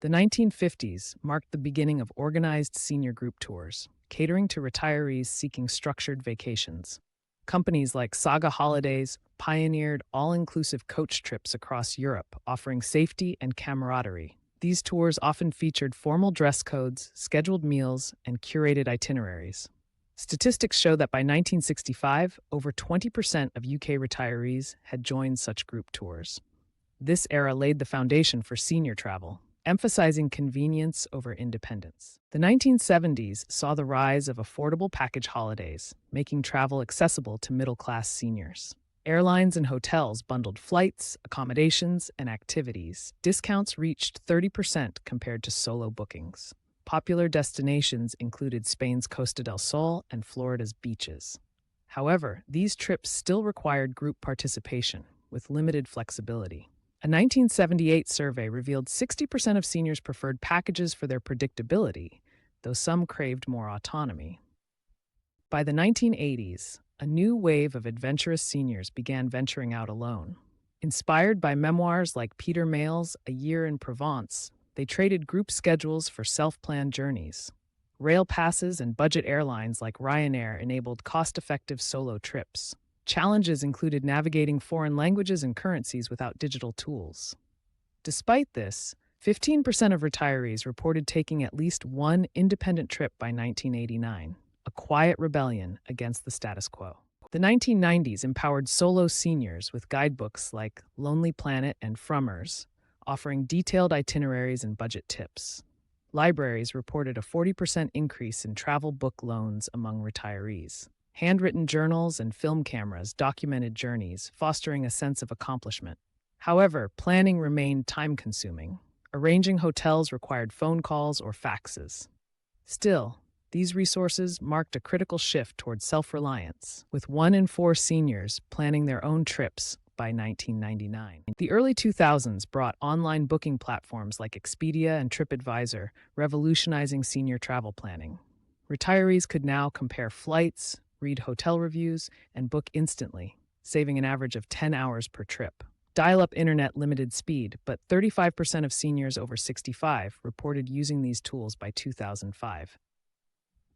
The 1950s marked the beginning of organized senior group tours, catering to retirees seeking structured vacations. Companies like Saga Holidays pioneered all-inclusive coach trips across Europe, offering safety and camaraderie. These tours often featured formal dress codes, scheduled meals, and curated itineraries. Statistics show that by 1965, over 20% of UK retirees had joined such group tours. This era laid the foundation for senior travel, emphasizing convenience over independence. The 1970s saw the rise of affordable package holidays, making travel accessible to middle-class seniors. Airlines and hotels bundled flights, accommodations, and activities. Discounts reached 30% compared to solo bookings. Popular destinations included Spain's Costa del Sol and Florida's beaches. However, these trips still required group participation, with limited flexibility. A 1978 survey revealed 60% of seniors preferred packages for their predictability, though some craved more autonomy. By the 1980s, a new wave of adventurous seniors began venturing out alone. Inspired by memoirs like Peter Mayle's A Year in Provence, they traded group schedules for self-planned journeys. Rail passes and budget airlines like Ryanair enabled cost-effective solo trips. Challenges included navigating foreign languages and currencies without digital tools. Despite this, 15% of retirees reported taking at least one independent trip by 1989, a quiet rebellion against the status quo. The 1990s empowered solo seniors with guidebooks like Lonely Planet and Frummers, offering detailed itineraries and budget tips. Libraries reported a 40% increase in travel book loans among retirees. Handwritten journals and film cameras documented journeys, fostering a sense of accomplishment. However, planning remained time-consuming. Arranging hotels required phone calls or faxes. Still, these resources marked a critical shift toward self-reliance, with 1 in 4 seniors planning their own trips by 1999. The early 2000s brought online booking platforms like Expedia and TripAdvisor, revolutionizing senior travel planning. Retirees could now compare flights, read hotel reviews, and book instantly, saving an average of 10 hours per trip. Dial-up internet limited speed, but 35% of seniors over 65 reported using these tools by 2005.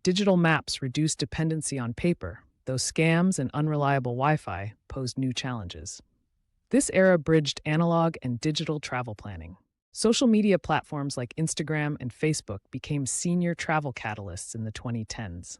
Digital maps reduced dependency on paper, though scams and unreliable Wi-Fi posed new challenges. This era bridged analog and digital travel planning. Social media platforms like Instagram and Facebook became senior travel catalysts in the 2010s.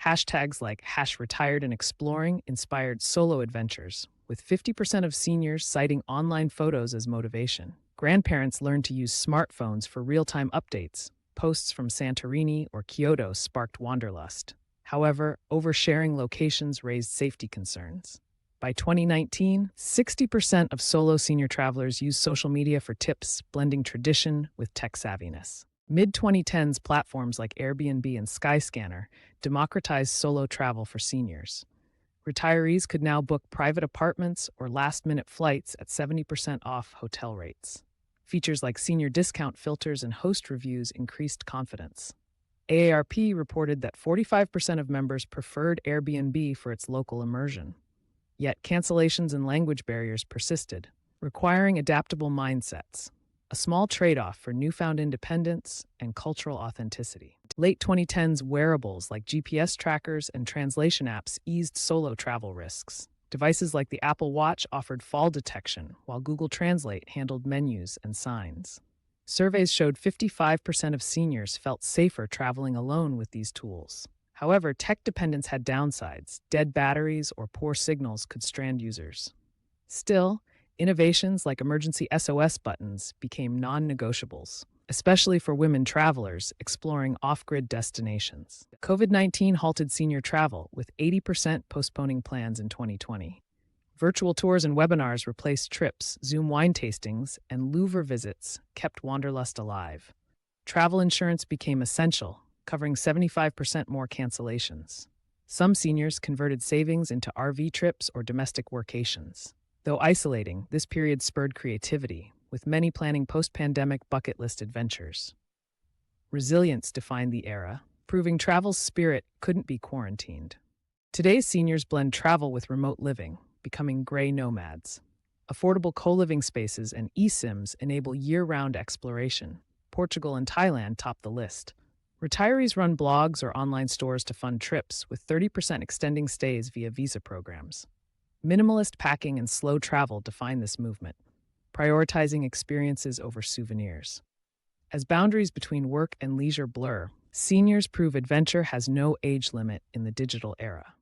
Hashtags like #retiredandexploring inspired solo adventures, with 50% of seniors citing online photos as motivation. Grandparents learned to use smartphones for real-time updates. Posts from Santorini or Kyoto sparked wanderlust. However, oversharing locations raised safety concerns. By 2019, 60% of solo senior travelers use social media for tips, blending tradition with tech savviness. Mid-2010s platforms like Airbnb and Skyscanner democratized solo travel for seniors. Retirees could now book private apartments or last-minute flights at 70% off hotel rates. Features like senior discount filters and host reviews increased confidence. AARP reported that 45% of members preferred Airbnb for its local immersion. Yet cancellations and language barriers persisted, requiring adaptable mindsets, a small trade-off for newfound independence and cultural authenticity. Late 2010s wearables like GPS trackers and translation apps eased solo travel risks. Devices like the Apple Watch offered fall detection, while Google Translate handled menus and signs. Surveys showed 55% of seniors felt safer traveling alone with these tools. However, tech dependence had downsides. Dead batteries or poor signals could strand users. Still, innovations like emergency SOS buttons became non-negotiables, especially for women travelers exploring off-grid destinations. COVID-19 halted senior travel, with 80% postponing plans in 2020. Virtual tours and webinars replaced trips, Zoom wine tastings, and Louvre visits kept wanderlust alive. Travel insurance became essential, covering 75% more cancellations. Some seniors converted savings into RV trips or domestic workations. Though isolating, this period spurred creativity, with many planning post-pandemic bucket list adventures. Resilience defined the era, proving travel's spirit couldn't be quarantined. Today's seniors blend travel with remote living, becoming gray nomads. Affordable co-living spaces and eSIMs enable year-round exploration. Portugal, and Thailand top the list. Retirees run blogs or online stores to fund trips, with 30% extending stays via visa programs. Minimalist packing and slow travel define this movement, prioritizing experiences over souvenirs. As boundaries between work and leisure blur, seniors prove adventure has no age limit in the digital era.